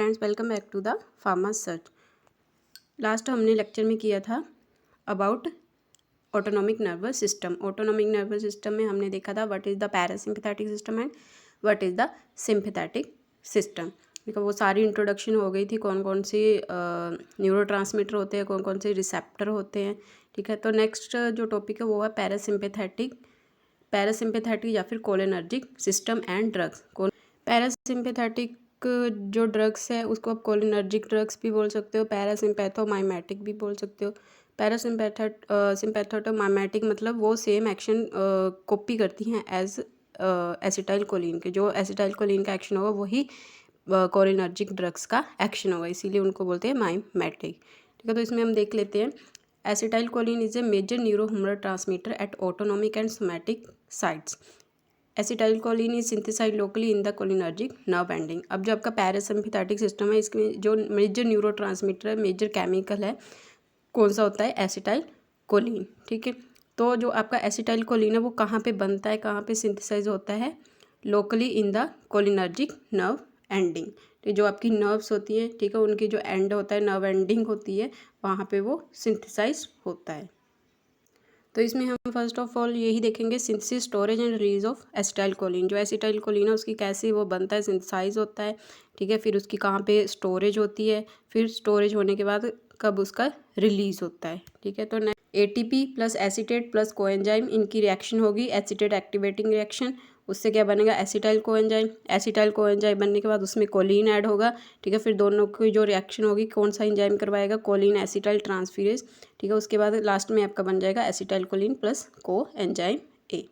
Friends, welcome back to the farmers search. Last हमने lecture में किया था about autonomic nervous system. Autonomic nervous system में हमने देखा था what is the parasympathetic system and what is the sympathetic system. ठीक है, वो सारी इंट्रोडक्शन हो गई थी, कौन कौन सी न्यूरोट्रांसमीटर होते हैं, कौन कौन से रिसेप्टर होते हैं। ठीक है, तो नेक्स्ट जो टॉपिक है वो है पैरासिम्पैथेटिक या फिर cholinergic system and drugs. Parasympathetic जो ड्रग्स है उसको आप कोलिनर्जिक ड्रग्स भी बोल सकते हो, पैरासिम्पैथोमाइमेटिक भी बोल सकते हो। सिम्पैथोमाइमेटिक मतलब वो सेम एक्शन कॉपी करती हैं एज एसिटाइल कोलिन के। जो एसिटाइल कोलिन का एक्शन होगा वही कोलिनर्जिक ड्रग्स का एक्शन होगा, इसीलिए उनको बोलते हैं माइमेटिक। ठीक है, तो इसमें हम देख लेते हैं। Acetyl choline is a major neurohumoral transmitter at autonomic and somatic sites. Acetyl choline is synthesize locally in the cholinergic nerve ending. अब जो आपका पैरासिम्पैथेटिक सिस्टम है, इसमें जो मेजर न्यूरोट्रांसमीटर है, मेजर केमिकल है, कौन सा होता है? Acetyl choline. ठीक है, तो जो आपका एसिटाइल कोलिन है वो कहाँ पे बनता है, कहाँ पे सिंथेसाइज होता है? Locally in the cholinergic nerve ending. तो जो आपकी नर्व्स होती है, ठीक है, उनकी जो एंड होता है, नर्व एंडिंग होती है, वहाँ पे वो सिंथेसाइज होता है। तो इसमें हम फर्स्ट ऑफ ऑल यही देखेंगे synthesis, storage and release of acetyl Colin. जो एसिटाइल कोलिन है उसकी कैसे वो बनता है, सिंथेसाइज होता है। ठीक है, फिर उसकी कहाँ पे स्टोरेज होती है, फिर स्टोरेज होने के बाद कब उसका रिलीज होता है। ठीक है, तो ATP plus acetate plus coenzyme, इनकी रिएक्शन होगी एसीटेट एक्टिवेटिंग रिएक्शन। उससे क्या बनेगा? Acetyl coenzyme. एसिटाइल कोएंजाइम बनने के बाद उसमें कोलिन ऐड होगा। ठीक है, फिर दोनों की जो रिएक्शन होगी, कौन सा एंजाइम करवाएगा? Choline acetyl transferase. ठीक है, उसके बाद लास्ट में आपका बन जाएगा acetyl choline plus coenzyme A.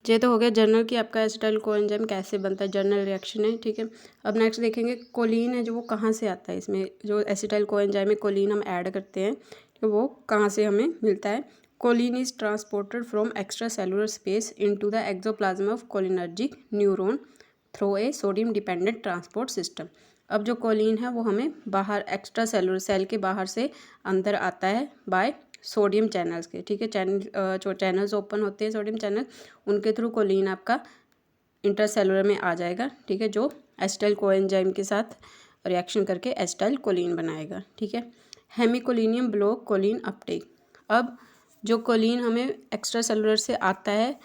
ये तो हो गया जनरल कि आपका एसिटाइल कोएंजाइम कैसे बनता है, जनरल रिएक्शन है। ठीक है, अब नेक्स्ट देखेंगे कोलिन है जो वो कहाँ से आता है। इसमें जो एसिटाइल कोएंजाइम में कोलिन हम ऐड करते हैं तो वो कहाँ से हमें मिलता है? Choline is transported from extra cellular space into the axoplasm of cholinergic neuron through a sodium dependent transport system. अब जो कोलिन है वो हमें बाहर एक्स्ट्रा सेलुलर सेल के बाहर से अंदर आता है बाय सोडियम चैनल्स के। ठीक है, चैनल्स ओपन होते हैं सोडियम चैनल, उनके थ्रू कोलिन आपका इंटरसेलुलर में आ जाएगा। ठीक है, जो एसिटाइल कोएंजाइम के साथ रिएक्शन करके एसिटाइल कोलिन बनाएगा। ठीक है, हेमिकोलिनियम ब्लॉक कोलिन अपटेक। अब जो कोलिन हमें एक्स्ट्रा सेलुलर से आता है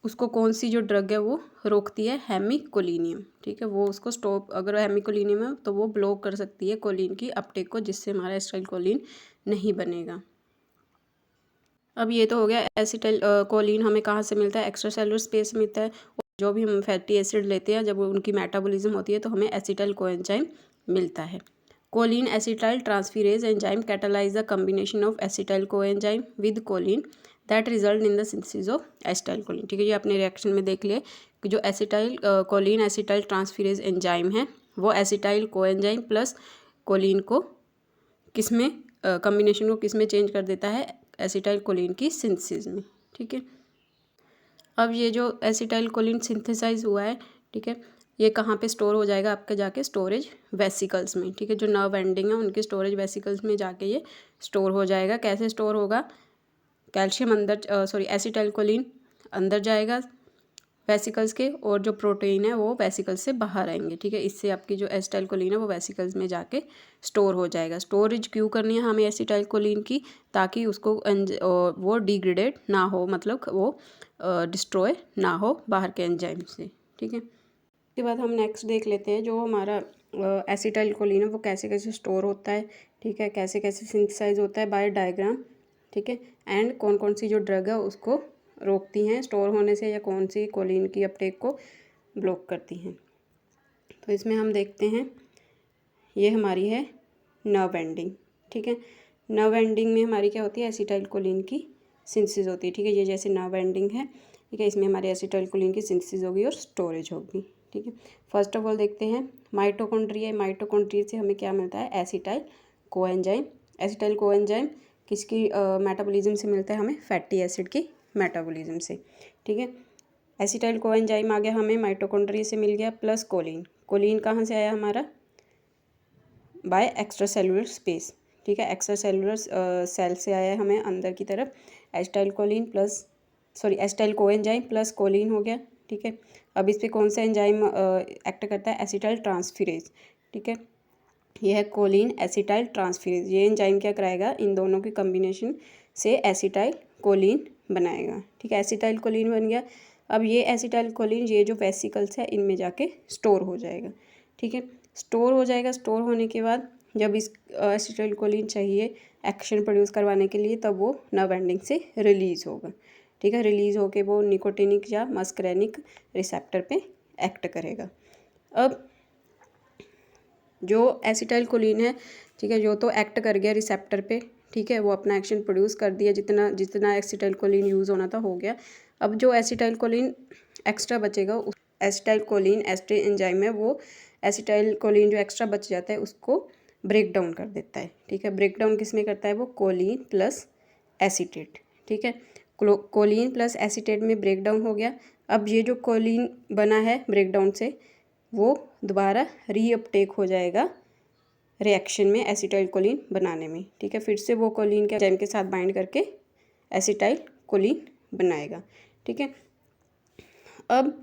उसको कौन सी जो ड्रग है वो रोकती है? हेमिकोलिनियम। ठीक है, वो उसको स्टॉप, अगर हेमिकोलिनियम है तो वो ब्लॉक कर सकती है कोलिन की अपटेक को, जिससे हमारा एसिटाइल कोलिन नहीं बनेगा। अब ये तो हो गया एसिटाइल कोलिन हमें कहाँ से मिलता है? एक्स्ट्रा सेलुलर स्पेस में मिलता है। जो भी हम फैटी एसिड लेते हैं जब उनकी मेटाबॉलिज्म होती है तो हमें एसिटाइल कोएंजाइम मिलता है। Choline acetyl transferase enzyme catalyse the combination of acetyl coenzyme with choline that result in the synthesis of acetyl Colin. ठीक है, ये अपने रिएक्शन में देख लिए कि जो acetyl choline acetyl transferase enzyme है वो एसिटाइल कोएंजाइम प्लस कोलिन को किस में कॉम्बिनेशन को किस में चेंज कर देता है? एसिटाइल कोलिन की सिंथेसिस में। ठीक है, अब ये जो एसिटाइल कोलिन सिंथेसाइज हुआ है, ठीक है, ये कहाँ पे स्टोर हो जाएगा? आपके जाके स्टोरेज वेसिकल्स में। ठीक है, जो नर्व एंडिंग है उनके स्टोरेज वेसिकल्स में जाके ये स्टोर हो जाएगा। कैसे स्टोर होगा? कैल्शियम अंदर एसिटाइल कोलिन अंदर जाएगा वेसिकल्स के, और जो प्रोटीन है वो वेसिकल्स से बाहर आएंगे। ठीक है, इससे आपकी जो एसिटाइल कोलिन है वो वेसिकल्स में जाके स्टोर हो जाएगा। स्टोरेज क्यों करनी है हमें एसिटाइल कोलिन की? ताकि उसको वो डिग्रेडेड ना हो, मतलब वो डिस्ट्रॉय ना हो बाहर के एंजाइम से। ठीक है, उसके बाद हम नेक्स्ट देख लेते हैं जो हमारा एसिटाइल कोलिन है वो कैसे कैसे स्टोर होता है। ठीक है, कैसे कैसे सिंथेसाइज होता है बाय डायग्राम। ठीक है, एंड कौन कौन सी जो ड्रग है उसको रोकती हैं स्टोर होने से, या कौन सी कोलिन की अपटेक को ब्लॉक करती हैं। तो इसमें हम देखते हैं, ये हमारी है नर्व एंडिंग। ठीक है, नर्व एंडिंग में हमारी क्या होती है? एसिटाइल कोलिन की सिंथेसिस होती है। ठीक है, ये जैसे नर्व एंडिंग है, ठीक है, इसमें हमारी एसिटाइल कोलिन की सिंथेसिस होगी और स्टोरेज होगी। ठीक है, फर्स्ट ऑफ ऑल देखते हैं माइटोकॉन्ड्रिया। माइटोकॉन्ड्रिया से हमें क्या मिलता है? Acetyl coenzyme. एसिटाइल कोएंजाइम किसकी मेटाबॉलिज्म से मिलता है? हमें फैटी एसिड की मेटाबॉलिज्म से। ठीक है, एसिटाइल कोएंजाइम आ गया हमें माइटोकॉन्ड्रिया से मिल गया, प्लस कोलिन। कोलिन कहाँ से आया हमारा? By extra cellular space. ठीक है, एक्स्ट्रा सेलुलर सेल से आया है हमें अंदर की तरफ। Acetyl choline plus acetyl coenzyme plus choline हो गया। ठीक है, अब इस पर कौन सा एंजाइम एक्ट करता है, एसिटाइल ट्रांसफेरेज, ठीक है। यह है कोलिन एसिटाइल ट्रांसफेरेज। ये एंजाइम क्या कराएगा, इन दोनों के कम्बिनेशन से एसिटाइल कोलिन बनाएगा, ठीक है। एसिटाइल कोलिन बन गया। अब ये एसिटाइल कोलिन ये जो वेसिकल्स है इनमें जाके स्टोर हो जाएगा, ठीक है। स्टोर हो जाएगा। स्टोर होने के बाद जब इस एसिटाइल कोलिन चाहिए एक्शन प्रोड्यूस करवाने के लिए, तब वो नर्व एंडिंग से रिलीज़ होगा, ठीक है। रिलीज़ होके वो निकोटिनिक या मस्करेनिक रिसेप्टर पे एक्ट करेगा। अब जो एसिटाइल कोलिन है, ठीक है, जो तो एक्ट कर गया रिसेप्टर पे, ठीक है, वो अपना एक्शन प्रोड्यूस कर दिया, जितना जितना एसिटाइल कोलिन यूज़ होना था हो गया। अब जो एसिटाइल कोलिन एक्स्ट्रा बचेगा, एसिटाइल कोलिन एस्ट्रेज एंजाइम है, वो एसिटाइल कोलिन जो एक्स्ट्रा बच जाता है उसको ब्रेक डाउन कर देता है, ठीक है। ब्रेक डाउन किस में करता है, वो कोलिन प्लस एसीटेट, ठीक है। कोलिन प्लस एसीटेट में ब्रेक डाउन हो गया। अब ये जो कोलिन बना है ब्रेक डाउन से, वो दोबारा रीअपटेक हो जाएगा रिएक्शन में एसिटाइल कोलिन बनाने में, ठीक है। फिर से वो कोलिन के एंजाइम के साथ बाइंड करके एसिटाइल कोलिन बनाएगा, ठीक है। अब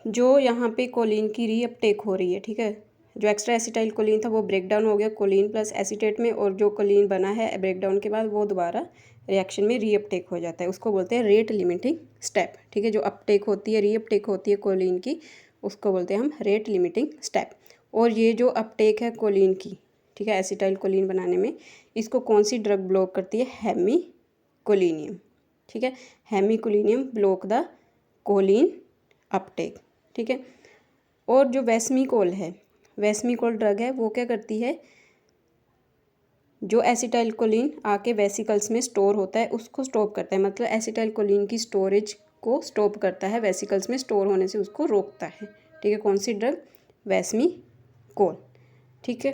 जो यहाँ पे कोलिन की रीअपटेक हो रही है, ठीक है, जो एक्स्ट्रा एसिटाइल कोलिन था वो ब्रेक डाउन हो गया कोलिन प्लस एसीटेट में, और जो कोलिन बना है ब्रेक डाउन के बाद वो दोबारा रिएक्शन में रीअपटेक हो जाता है। उसको बोलते हैं रेट लिमिटिंग स्टेप, ठीक है। जो अपटेक होती है, रीअपटेक होती है कोलिन की, उसको बोलते हैं हम रेट लिमिटिंग स्टेप। और ये जो अपटेक है कोलिन की, ठीक है, एसिटाइल कोलिन बनाने में, इसको कौन सी ड्रग ब्लॉक करती है, हेमीकोलिनियम, ठीक है। हेमीकोलिनियम ब्लॉक द कोलिन अपटेक, ठीक है। और जो वेस्मिकोल है, वेस्मिकोल ड्रग है, वो क्या करती है, जो एसिटाइल कोलिन आके वेसिकल्स में स्टोर होता है उसको स्टॉप करता है, मतलब एसिटाइल कोलिन की स्टोरेज को स्टॉप करता है, वेसिकल्स में स्टोर होने से उसको रोकता है, ठीक है। कौन सी ड्रग, वेस्मिकोल, ठीक है।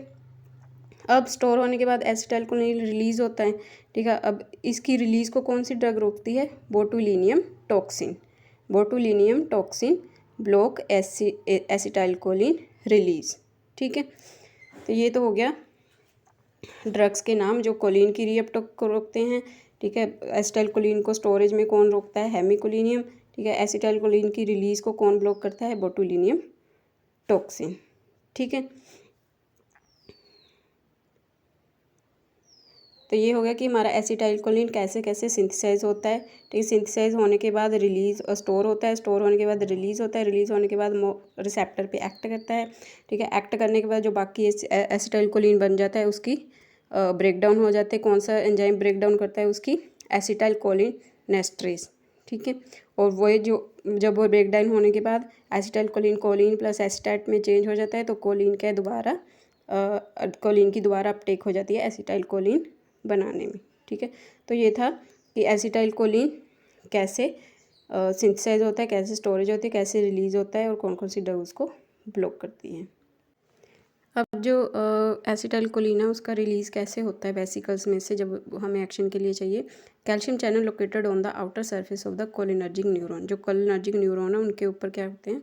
अब स्टोर होने के बाद एसिटाइल कोलिन रिलीज़ होता है, ठीक है। अब इसकी रिलीज़ को कौन सी ड्रग रोकती है, botulinum toxin. Botulinum toxin block acetylcholine release, ठीक है। तो ये तो हो गया ड्रग्स के नाम जो कोलिन की रीअपटेक को रोकते हैं, ठीक है। एसिटाइल कोलिन को स्टोरेज में कौन रोकता है, हेमीकोलिनियम, ठीक है। एसिटाइल कोलिन की रिलीज़ को कौन ब्लॉक करता है, बोटुलिनियम टॉक्सिन, ठीक है। तो ये हो गया कि हमारा एसिटाइल कोलिन कैसे कैसे सिंथेसाइज होता है, ठीक है। सिंथेसाइज होने के बाद रिलीज़ स्टोर होता है, स्टोर होने के बाद रिलीज़ होता है, रिलीज़ होने के बाद रिसेप्टर पे एक्ट करता है, ठीक है। एक्ट करने के बाद जो बाकी एसिटाइल कोलिन बन जाता है उसकी ब्रेक डाउन हो जाते हैं। कौन सा एंजाइम ब्रेक डाउन करता है, उसकी एसिटाइल कोलिन नेस्ट्रेज, ठीक है। और वो जो जब वो ब्रेक डाउन होने के बाद acetyl choline choline plus acetate में चेंज हो जाता है, तो कोलिन के दोबारा कोलिन की दोबारा अपटेक हो जाती है एसिटाइल कोलिन बनाने में, ठीक है। तो ये था कि एसिटाइल कोलिन कैसे सिंथेसाइज होता है, कैसे स्टोरेज होती है, कैसे रिलीज़ होता है, और कौन कौन सी ड्रग उसको ब्लॉक करती हैं। अब जो एसिटाइल कोलिन है उसका रिलीज़ कैसे होता है वेसिकल्स में से जब हमें एक्शन के लिए चाहिए। Calcium channel located on the outer surface of the cholinergic neuron. जो कोलिनर्जिक न्यूरॉन है उनके ऊपर क्या होते हैं,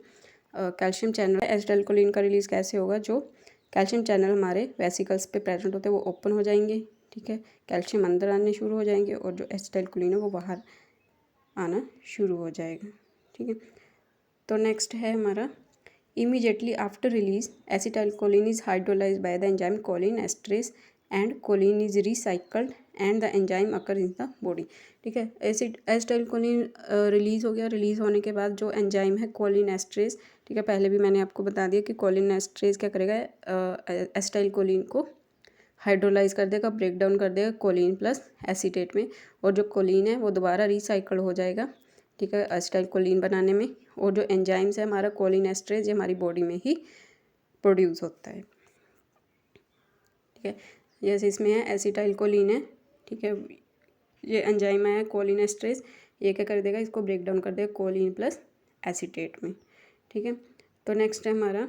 कैल्शियम चैनल। एसिटाइल कोलिन का रिलीज़ कैसे होगा, जो कैल्शियम चैनल हमारे वेसिकल्स पे प्रेजेंट होते हैं वो ओपन हो जाएंगे, ठीक है। कैल्शियम अंदर आने शुरू हो जाएंगे और जो एसिटाइल कोलिन है वो बाहर आना शुरू हो जाएगा, ठीक है। तो नेक्स्ट है हमारा immediately after release acetyl Colin is hydrolysed by the enzyme choline esterase and choline is recycled and the enzyme occur in the body, ठीक है। एसिटाइल कोलिन रिलीज़ हो गया। रिलीज़ होने के बाद जो एंजाइम है कोलिन एस्ट्रेज, ठीक है, पहले भी मैंने आपको बता दिया कि कोलिन एस्ट्रेज क्या करेगा, एसिटाइल कोलिन को हाइड्रोलाइज कर देगा, ब्रेक डाउन कर देगा कोलिन प्लस एसीटेट में, और जो कोलिन है वो दोबारा रिसाइकल हो जाएगा, ठीक है, एसिटाइल कोलिन बनाने में। और जो एंजाइम्स है हमारा कोलिन एस्ट्रेज, ये हमारी बॉडी में ही प्रोड्यूस होता है, ठीक है। जैसे इसमें है एसिटाइल कोलिन है, ठीक है, ये एंजाइम है कोलिन एस्ट्रेज, ये क्या कर देगा, इसको ब्रेक डाउन कर देगा कोलिन प्लस एसीटेट में, ठीक है। तो नेक्स्ट है हमारा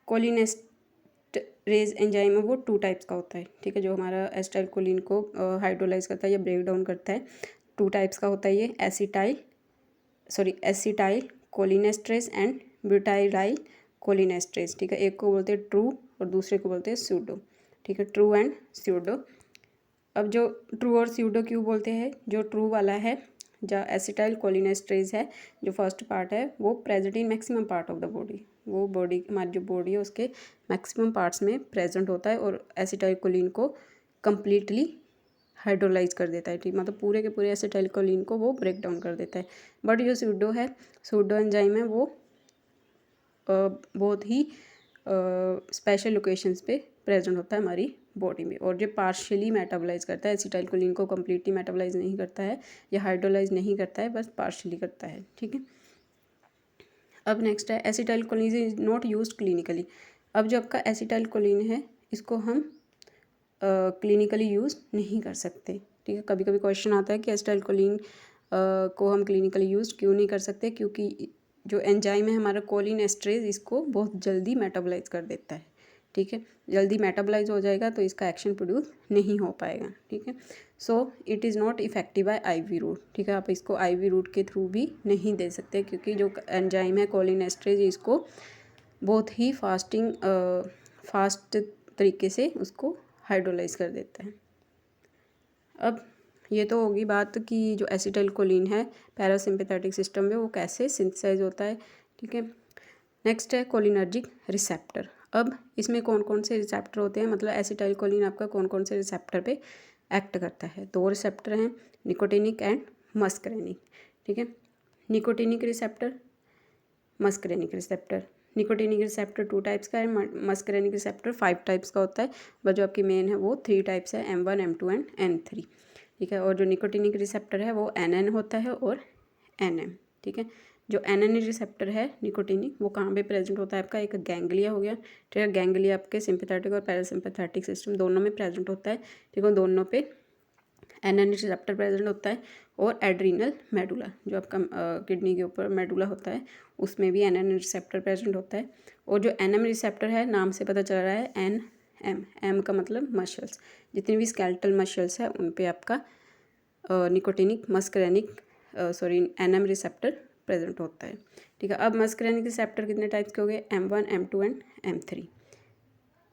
कोलिन एस्ट्रेज एंजाइम है, वो 2 टाइप्स का होता है, ठीक है। जो हमारा एसिटाइल कोलिन को हाइड्रोलाइज करता है या ब्रेक डाउन करता है, 2 टाइप्स का होता है ये, एसिटाइल कोलिनेस्ट्रेज एंड ब्यूटाइलाइल कोलिनेस्ट्रेज, ठीक है। एक को बोलते हैं ट्रू और दूसरे को बोलते हैं स्यूडो, ठीक है, ट्रू एंड स्यूडो। अब जो ट्रू और स्यूडो क्यों बोलते हैं, जो ट्रू वाला है जो एसिटाइल कोलिनेस्टरेज है, जो फर्स्ट पार्ट है वो present in maximum part of the body, वो बॉडी हमारी जो बॉडी है उसके मैक्सिमम पार्ट्स में प्रेजेंट होता है और एसिटाइल कोलिन को कम्प्लीटली हाइड्रोलाइज कर देता है, ठीक, मतलब पूरे के पूरे एसिटाइल कोलिन को वो ब्रेक डाउन कर देता है। बट जो सूडो है, सूडो एंजाइम है, वो बहुत ही स्पेशल लोकेशंस पे प्रेजेंट होता है हमारी बॉडी में, और जो पार्शियली मेटाबोलाइज करता है, एसिटाइल कोलिन को कम्प्लीटली मेटाबोलाइज नहीं करता है या हाइड्रोलाइज नहीं करता है, बस पार्शियली करता है, ठीक है। अब नेक्स्ट है acetyl choline is not used clinically. अब जो आपका एसिटाइल कोलिन है इसको हम क्लिनिकली यूज़ नहीं कर सकते, ठीक है। कभी कभी क्वेश्चन आता है कि एसिटाइल कोलिन को हम क्लिनिकली यूज़ क्यों नहीं कर सकते, क्योंकि जो एंजाइम है हमारा कोलिन एस्ट्रेज इसको बहुत जल्दी मेटाबोलाइज कर देता है, ठीक है। जल्दी मेटाबोलाइज हो जाएगा तो इसका एक्शन प्रोड्यूस नहीं हो पाएगा, ठीक है। So it is not effective bye IV route, ठीक है। आप इसको आईवी रूट के थ्रू भी नहीं दे सकते, क्योंकि जो एंजाइम है कोलिन एस्ट्रेज इसको बहुत ही फास्ट तरीके से उसको हाइड्रोलाइज कर देता है। अब ये तो होगी बात कि जो एसिटाइल कोलिन है पैरासिम्पैथेटिक सिस्टम में वो कैसे सिंथेसाइज होता है, ठीक है। नेक्स्ट है कोलिनर्जिक रिसेप्टर। अब इसमें कौन कौन से रिसेप्टर होते हैं, मतलब एसिटाइल कोलिन आपका कौन कौन से रिसेप्टर पे एक्ट करता है। दो रिसेप्टर हैं, निकोटिनिक एंड मस्करेनिक, ठीक है। Nicotinic receptor, muscarinic receptor. Nicotinic receptor 2 types का है, मस्करेनिक रिसेप्टर 5 टाइप्स का होता है, बट जो आपकी मेन है वो 3 टाइप्स है, M1 M2 एंड N3, ठीक है। और जो निकोटिनिक रिसेप्टर है वो NN होता है और NM, ठीक है। जो NN रिसेप्टर है निकोटिनिक वो कहाँ पे प्रेजेंट होता है आपका, एक गैंग्लिया हो गया, ठीक है। गैंग्लिया आपके सिंपैथेटिक और पैरासिम्पैथेटिक सिस्टम दोनों में प्रेजेंट होता है, ठीक है। दोनों पे NN रिसेप्टर प्रेजेंट होता है। और एड्रीनल मेडुला, जो आपका किडनी के ऊपर मेडुला होता है उसमें भी NN रिसेप्टर प्रेजेंट होता है। और जो NM रिसेप्टर है नाम से पता चल रहा है NM, M का मतलब मसल्स, जितनी भी स्केलेटल मसल्स है उन पे आपका निकोटिनिक NM रिसेप्टर प्रेजेंट होता है, ठीक है। अब मस्करेनिक रिसेप्टर कितने टाइप्स के हो गए, M1 M2 and M3।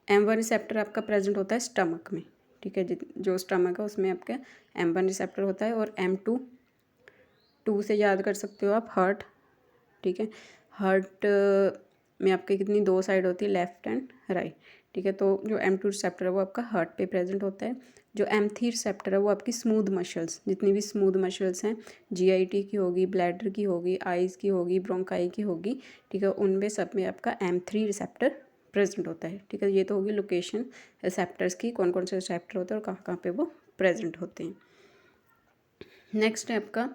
M1 receptor आपका प्रेजेंट होता है स्टमक में, ठीक है। जो स्टमक है उसमें आपका M1 रिसेप्टर होता है। और M2 से याद कर सकते हो आप हार्ट, ठीक है। हार्ट में आपके कितनी 2 साइड होती है, लेफ्ट एंड राइट, ठीक है। तो जो M2 रिसेप्टर है वो आपका हार्ट पे प्रेजेंट होता है। जो M3 रिसेप्टर है वो आपकी स्मूथ मसल्स, जितनी भी स्मूथ मसल्स हैं, GIT की होगी, ब्लैडर की होगी, आइज़ की होगी, ब्रोंकाई की होगी, ठीक है। उनमें सब में आपका M3 रिसेप्टर प्रेजेंट होता है, ठीक है। ये तो होगी लोकेशन रिसेप्टर्स की, कौन कौन से रिसेप्टर होते हैं और कहाँ कहाँ पे वो प्रेजेंट होते हैं। नेक्स्ट है आपका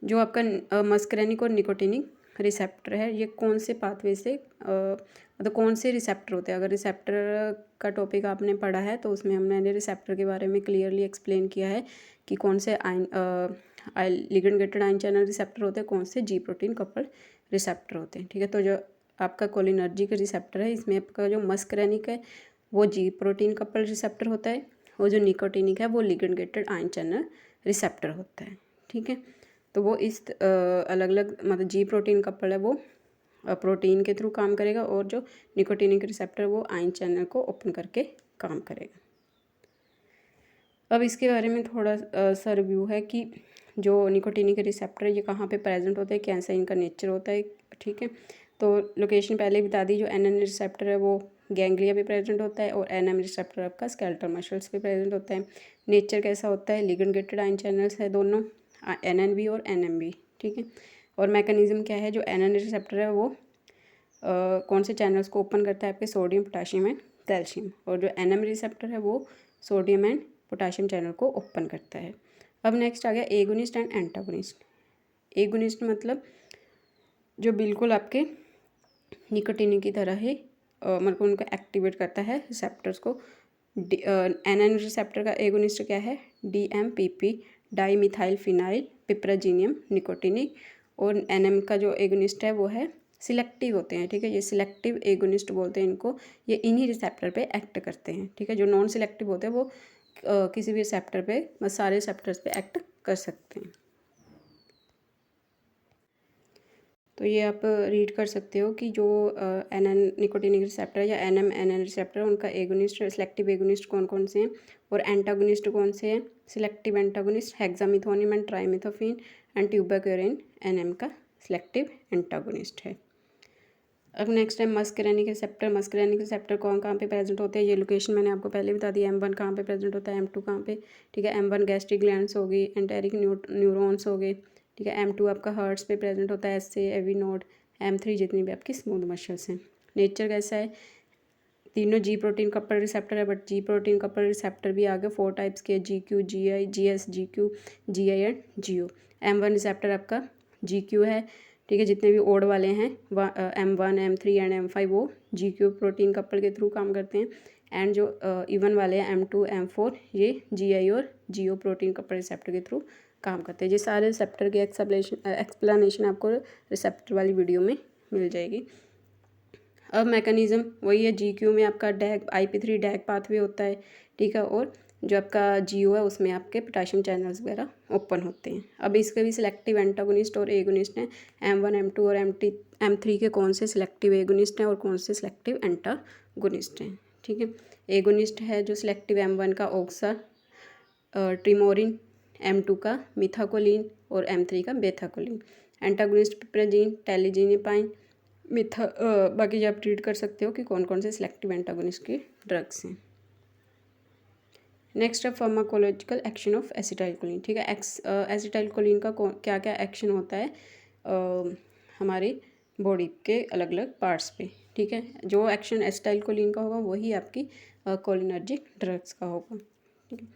जो आपका मस्करेनिक और निकोटिनिक रिसेप्टर है, ये कौन से पाथवे से मतलब कौन से रिसेप्टर होते हैं। अगर रिसेप्टर का टॉपिक आपने पढ़ा है तो उसमें हमने रिसेप्टर के बारे में क्लियरली एक्सप्लेन किया है कि कौन से ligand gated ion channel receptor होते हैं, कौन से जी प्रोटीन कपल रिसेप्टर होते हैं, ठीक है। तो जो आपका कोलिनर्जिक रिसेप्टर है इसमें आपका जो मस्करेनिक है वो जी प्रोटीन कपल रिसेप्टर होता है, और जो निकोटिनिक है वो ligand gated ion channel receptor होता है, ठीक है। तो वो इस अलग अलग मतलब जी प्रोटीन कपल है वो प्रोटीन के थ्रू काम करेगा, और जो निकोटिनिक रिसेप्टर वो आयन चैनल को ओपन करके काम करेगा। अब इसके बारे में थोड़ा सा रिव्यू है कि जो निकोटिनिक रिसेप्टर ये कहाँ पे प्रेजेंट होता है, कैसा इनका नेचर होता है, ठीक है। तो लोकेशन पहले बता दी, जो NN रिसेप्टर है वो गैंग्लिया पे प्रेजेंट होता है, और NM रिसेप्टर आपका स्केलेटल मसल्स पे प्रेजेंट होता है। नेचर कैसा होता है, लिगेंड गेटेड आयन चैनल्स है दोनों, NNB और NMB, ठीक है। और मैकेनिज्म क्या है, जो NN रिसेप्टर है वो कौन से चैनल्स को ओपन करता है, आपके सोडियम, पोटाशियम एंड कैल्शियम, और जो NM रिसेप्टर है वो सोडियम एंड पोटाशियम चैनल को ओपन करता है। अब नेक्स्ट आ गया एगोनिस्ट एंड एंटागोनिस्ट। एगोनिस्ट मतलब जो बिल्कुल आपके निकोटिन की तरह ही मतलब उनको एक्टिवेट करता है रिसेप्टर्स को। NN रिसेप्टर का एगोनिस्ट क्या है, DMPP, डाईमिथाइल फिनाइल पिपराजीनियम निकोटिनिक। और NM का जो एगोनिस्ट है वो है सिलेक्टिव होते हैं, ठीक है। ये सिलेक्टिव एगोनिस्ट बोलते हैं इनको, ये इन्हीं रिसेप्टर पे एक्ट करते हैं, ठीक है। जो नॉन सिलेक्टिव होते हैं वो किसी भी रिसेप्टर पे सारे रिसेप्टर्स पे एक्ट कर सकते हैं। तो ये आप रीड कर सकते हो कि जो NN निकोटिनिक रिसेप्टर या NN रिसेप्टर उनका एगोनिस्ट सिलेक्टिव एगोनिस्ट कौन कौन से हैं, और एंटागोनिस्ट कौन से हैं। Selective antagonist hexamethonium and trimethaphan, and tubocurarine NM का सिलेक्टिव एंटागोनिस्ट है। अब नेक्स्ट है मस्करेनिक रिसेप्टर। मस्करेनिक रिसेप्टर कहाँ पे प्रेजेंट होते हैं, ये लोकेशन मैंने आपको पहले बता दी। M1 कहाँ पे प्रेजेंट होता है, M2 कहाँ पे, ठीक है। M1 गैस्ट्रिक ग्लैंड्स होगी, एंटेरिक न्यूरॉन्स हो गए, ठीक है। M2 आपका हार्ट्स पे प्रेजेंट होता है, SA AV नोड। M3 जितनी भी आपकी स्मूथ मसल्स हैं। नेचर कैसा है, तीनों G प्रोटीन कपल रिसेप्टर है, but G protein couple receptor भी आ गए 4 टाइप्स के, GQ, GI, GS, GQ, GI and GO। M1 receptor आपका GQ है, ठीक है। जितने भी ओड वाले हैं M1, M3 एंड M5 वो GQ प्रोटीन कपल के थ्रू काम करते हैं। एंड जो इवन वाले हैं M2, M4 ये GI और GO प्रोटीन कपल रिसेप्टर के थ्रू काम करते हैं। ये सारे रिसेप्टर की एक्सप्लेनेशन आपको रिसेप्टर वाली वीडियो में मिल जाएगी। अब मैकेनिज़्म वही है, GQ में आपका डैग IP3 डैग पाथवे होता है, ठीक है। और जो आपका GO है उसमें आपके पोटेशियम चैनल्स वगैरह ओपन होते हैं। अब इसके भी सिलेक्टिव एंटागोनिस्ट और एगोनिस्ट हैं। M1, M2 और M3 के कौन से सिलेक्टिव एगोनिस्ट हैं और कौन से सिलेक्टिव एंटागोनिस्ट हैं, ठीक है। एगोनिस्ट है जो सिलेक्टिव M1 का ओक्सा ट्रिमोरिन, M2 का मिथाकोलिन और M3 का बेथाकोलिन। एंटागोनिस्ट पिप्राजीन, टेलिजिनिपाइन, बाकी जो आप ट्रीट कर सकते हो कि कौन कौन से सिलेक्टिव एंटागोनिस्ट के ड्रग्स हैं। नेक्स्ट है फार्माकोलॉजिकल एक्शन ऑफ एसिटाइलकोलिन, ठीक है। एसिटाइलकोलिन का क्या क्या एक्शन होता है हमारे बॉडी के अलग अलग पार्ट्स पे, ठीक है। जो एक्शन एसिटाइलकोलिन का होगा वही आपकी कोलिनर्जिक ड्रग्स का होगा, ठीक है।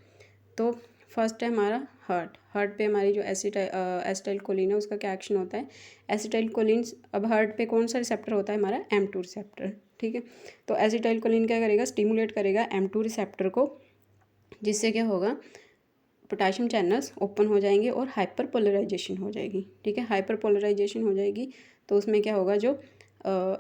तो फर्स्ट है हमारा हार्ट पे हमारी जो एसिटाइलकोलिन है उसका क्या एक्शन होता है। एसिटाइलकोलिन अब हार्ट पे कौन सा रिसेप्टर होता है हमारा, M2 रिसेप्टर, ठीक है। तो एसिटाइलकोलिन क्या करेगा, स्टिमुलेट करेगा M2 रिसेप्टर को, जिससे क्या होगा, पोटेशियम चैनल्स ओपन हो जाएंगे और हाइपर पोलराइजेशन हो जाएगी, ठीक है। हाइपर पोलराइजेशन हो जाएगी तो उसमें क्या होगा, जो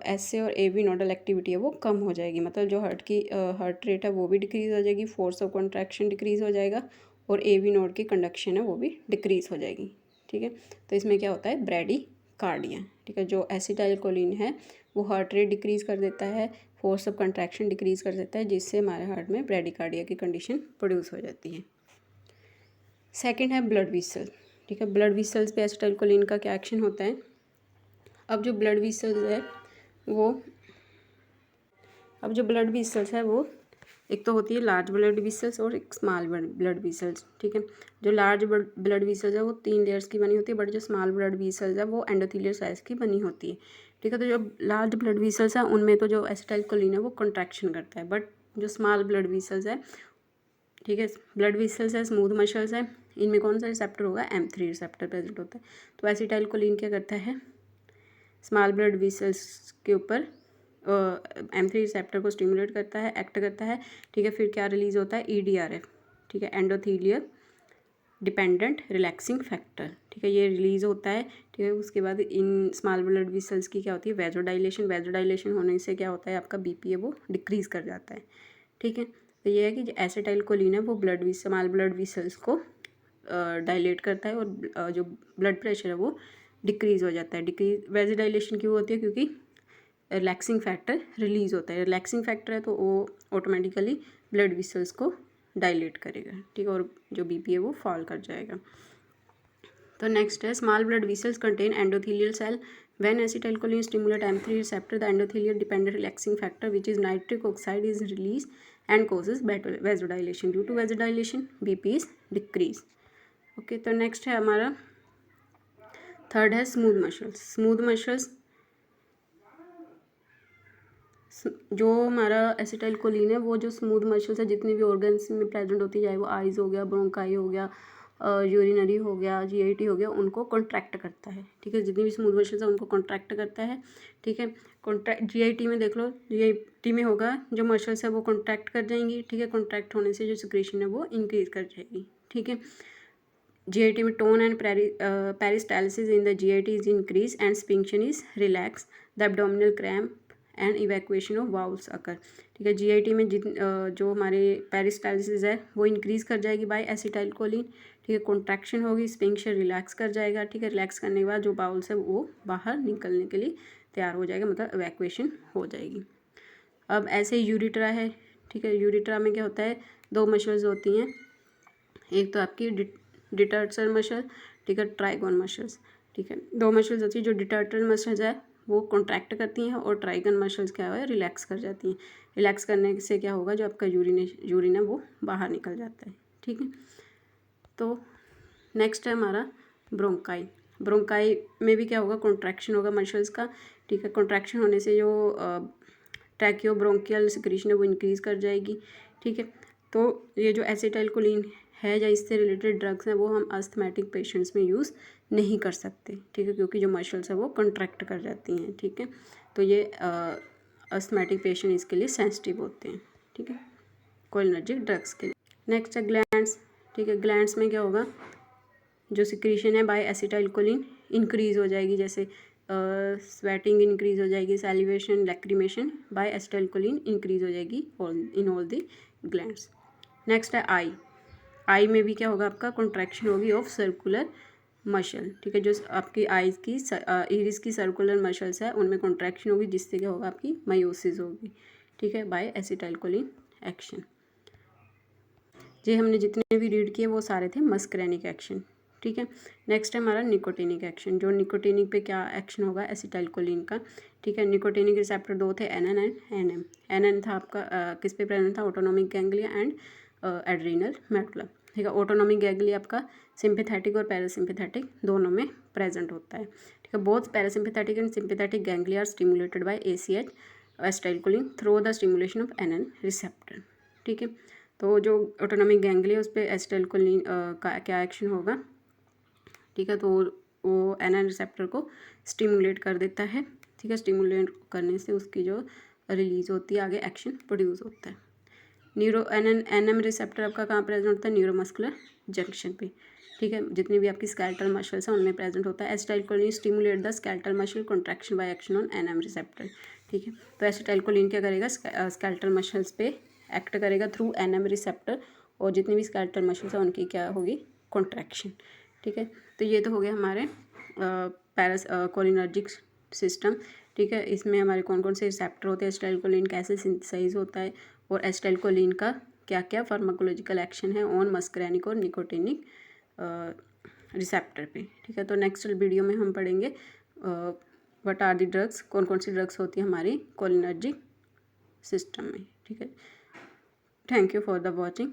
SA और AV नोडल एक्टिविटी है वो कम हो जाएगी, मतलब जो हार्ट रेट है वो भी डिक्रीज़ हो जाएगी, फोर्स ऑफ कॉन्ट्रैक्शन डिक्रीज़ हो जाएगा और AV नोड की कंडक्शन है वो भी डिक्रीज़ हो जाएगी, ठीक है। तो इसमें क्या होता है, ब्रैडीकार्डिया, ठीक है। जो एसिटाइलकोलिन है वो हार्ट रेट डिक्रीज़ कर देता है, फोर्स ऑफ कंट्रैक्शन डिक्रीज़ कर देता है, जिससे हमारे हार्ट में ब्रैडीकार्डिया की कंडीशन प्रोड्यूस हो जाती है। सेकंड है ब्लड वेसल, ठीक है। ब्लड वेसल्स पे एसिटाइलकोलिन का क्या एक्शन होता है। अब जो ब्लड वेसल्स है वो एक तो होती है लार्ज ब्लड वेसल्स और एक स्मॉल ब्लड वेसल्स, ठीक है। जो लार्ज ब्लड वेसल्स है वो 3 लेयर्स की बनी होती है, बट जो स्मॉल ब्लड वेसल्स है वो एंडोथेलियल साइज की बनी होती है, ठीक है। तो जो लार्ज ब्लड वेसल्स है उनमें तो जो एसिटाइलकोलिन है वो कंट्रैक्शन करता है, बट जो स्मॉल ब्लड वेसल्स है, ठीक है, ब्लड वेसल्स है, स्मूथ मसल्स है, इनमें कौन सा रिसेप्टर होगा, M3 रिसेप्टर प्रेजेंट होता है। तो एसिटाइलकोलिन क्या करता है, स्मॉल ब्लड वेसल्स के ऊपर M3 रिसेप्टर को स्टिमुलेट करता है, एक्ट करता है, ठीक है। फिर क्या रिलीज़ होता है, EDRF, ठीक है, एंडोथेलियल डिपेंडेंट रिलैक्सिंग फैक्टर, ठीक है, ये रिलीज़ होता है, ठीक है। उसके बाद इन स्मॉल ब्लड वेसल्स की क्या होती है, वेजोडाइलेशन होने से क्या होता है, आपका BP है वो डिक्रीज़ कर जाता है, ठीक है। तो ये है कि जो एसिटाइलकोलिन है वो स्मॉल ब्लड वेसल्स को डायलेट करता है और जो ब्लड प्रेशर है वो डिक्रीज़ हो जाता है। वेजोडाइलेशन क्यों होती है, क्योंकि रिलैक्सिंग फैक्टर रिलीज़ होता है। रिलैक्सिंग फैक्टर है तो वो ऑटोमेटिकली ब्लड वेसल्स को डायलेट करेगा, ठीक है, और जो BP है वो फॉल कर जाएगा। तो नेक्स्ट है small blood vessels contain endothelial cell, when acetylcholine stimulate M3 receptor the endothelial dependent relaxing factor which is nitric oxide is release and causes vasodilation. Due to vasodilation BP is decrease. Okay, तो next है हमारा third है smooth muscles. जो हमारा acetylcholine है वो जो smooth muscles है जितनी भी ऑर्गन्स में प्रेजेंट होती है, चाहे वो आइज़ हो गया, ब्रोंकाई हो गया, यूरिनरी हो गया, GIT हो गया, उनको कॉन्ट्रैक्ट करता है, ठीक है। जितनी भी स्मूथ मसल्स है उनको कॉन्ट्रैक्ट करता है, ठीक है। GIT में देख लो, GIT में होगा जो मसल्स है वो कॉन्ट्रैक्ट कर जाएंगी, ठीक है। कॉन्ट्रैक्ट होने से जो सिक्रेशन है वो इंक्रीज कर जाएगी, ठीक है। GIT में tone and peristalsis in the GIT is increase and sphincter is relax, the abdominal cramp and evacuation of bowels occur, ठीक है। GIT में जो हमारे पेरिस्टालसिस है वो इंक्रीज़ कर जाएगी बाय एसिटाइलकोलिन, ठीक है। कॉन्ट्रैक्शन होगी, स्पिंक्शन रिलैक्स कर जाएगा, ठीक है। रिलैक्स करने के बाद जो बाउल्स है वो बाहर निकलने के लिए तैयार हो जाएगा, मतलब इवैक्यूएशन हो जाएगी। अब ऐसे यूरिट्रा है, ठीक है। यूरिट्रा में क्या होता है, 2 मसल्स होती हैं, एक तो आपकी डिटर्सर मसल, ठीक है, ट्राइगोन मसल्स, ठीक है। दो मसल्स होती है जो डिटेक्टर मसल्स है वो कॉन्ट्रैक्ट करती हैं और ट्राइगन मसल्स क्या है रिलैक्स कर जाती हैं। रिलैक्स करने से क्या होगा, जो आपका यूरिन है वो बाहर निकल जाता है, ठीक है। तो नेक्स्ट है हमारा ब्रोंकाई। ब्रोंकाई में भी क्या होगा, कॉन्ट्रैक्शन होगा मसल्स का, ठीक है। कॉन्ट्रैक्शन होने से जो ट्रैकियोब्रोंकियल सिक्रीशन है वो इंक्रीज़ कर जाएगी, ठीक है। तो ये जो एसिटाइलकोलिन है या इससे रिलेटेड ड्रग्स हैं वो हम अस्थमैटिक पेशेंट्स में यूज़ नहीं कर सकते, ठीक है, क्योंकि जो मसल्स है वो कॉन्ट्रैक्ट कर जाती हैं, ठीक है। तो ये अस्थमैटिक पेशेंट इसके लिए सेंसिटिव होते हैं, ठीक है, कोलिनर्जिक ड्रग्स के लिए। नेक्स्ट है ग्लैंड्स, ठीक है। ग्लैंड्स में क्या होगा, जो सिक्रीशन है बाय एसिटाइलकोलिन इंक्रीज़ हो जाएगी, जैसे स्वेटिंग इंक्रीज़ हो जाएगी, salivation, lacrimation by acetylcholine increase हो जाएगी in all the glands. Next है आई। आई में भी क्या होगा, आपका कॉन्ट्रैक्शन होगी ऑफ सर्कुलर मसल, ठीक है। जो आपकी आईज की इरिस की सर्कुलर मसल्स है उनमें कॉन्ट्रैक्शन होगी, जिससे क्या होगा, आपकी मायोसिस होगी, ठीक है, बाय एसिटाइलकोलिन एक्शन। ये हमने जितने भी रीड किए वो सारे थे मस्करेनिक एक्शन, ठीक है। नेक्स्ट है हमारा निकोटिनिक एक्शन। जो निकोटिनिक पे क्या एक्शन होगा एसिटाइलकोलिन का, ठीक है। निकोटिनिक रिसेप्टर दो थे, एनएन एंड एनएम। एनएन था आपका किस पे प्रेजेंट था, autonomic ganglia and adrenal medulla, ठीक है। ऑटोनोमिक गैंग्लिया आपका सिंपैथेटिक और पैरासिम्पैथेटिक दोनों में प्रेजेंट होता है, ठीक है। Both parasympathetic and sympathetic ganglia are stimulated by ACh acetylcholine through the stimulation of NN receptor, ठीक है। तो जो ऑटोनोमिक गैंग्लिया उस पर एसिटाइलकोलिन का क्या एक्शन होगा, ठीक है। तो वो एनएन रिसेप्टर को स्टिमुलेट कर देता है, ठीक है। स्टिमुलेट करने से उसकी जो रिलीज होती है आगे एक्शन प्रोड्यूस होता है। एनएम रिसेप्टर आपका कहाँ प्रेजेंट होता है, न्यूरोमस्कुलर जंक्शन पे, ठीक है। जितनी भी आपकी स्केलेटल मसल्स हैं उनमें प्रेजेंट होता है। Acetylcholine stimulate the skeletal muscle contraction by action on NM receptor, ठीक है। तो एसिटाइलकोलिन क्या करेगा, स्केलेटल मसल्स पे एक्ट करेगा थ्रू एनएम रिसेप्टर, और जितनी भी स्केलेटल मसल्स हैं उनकी क्या होगी, कॉन्ट्रैक्शन, ठीक है। तो ये तो हो गया हमारे कोलिनर्जिक सिस्टम, ठीक है। इसमें हमारे कौन कौन से रिसेप्टर होते हैं, एसिटाइलकोलिन कैसे सिंथेसाइज होता है, और एसिटाइलकोलिन का क्या क्या फार्माकोलॉजिकल एक्शन है ऑन मस्करेनिक और निकोटिनिक रिसेप्टर पे, ठीक है। तो नेक्स्ट वीडियो में हम पढ़ेंगे व्हाट आर द ड्रग्स, कौन कौन सी ड्रग्स होती हैं हमारी कोलिनर्जिक सिस्टम में, ठीक है। Thank you for the watching.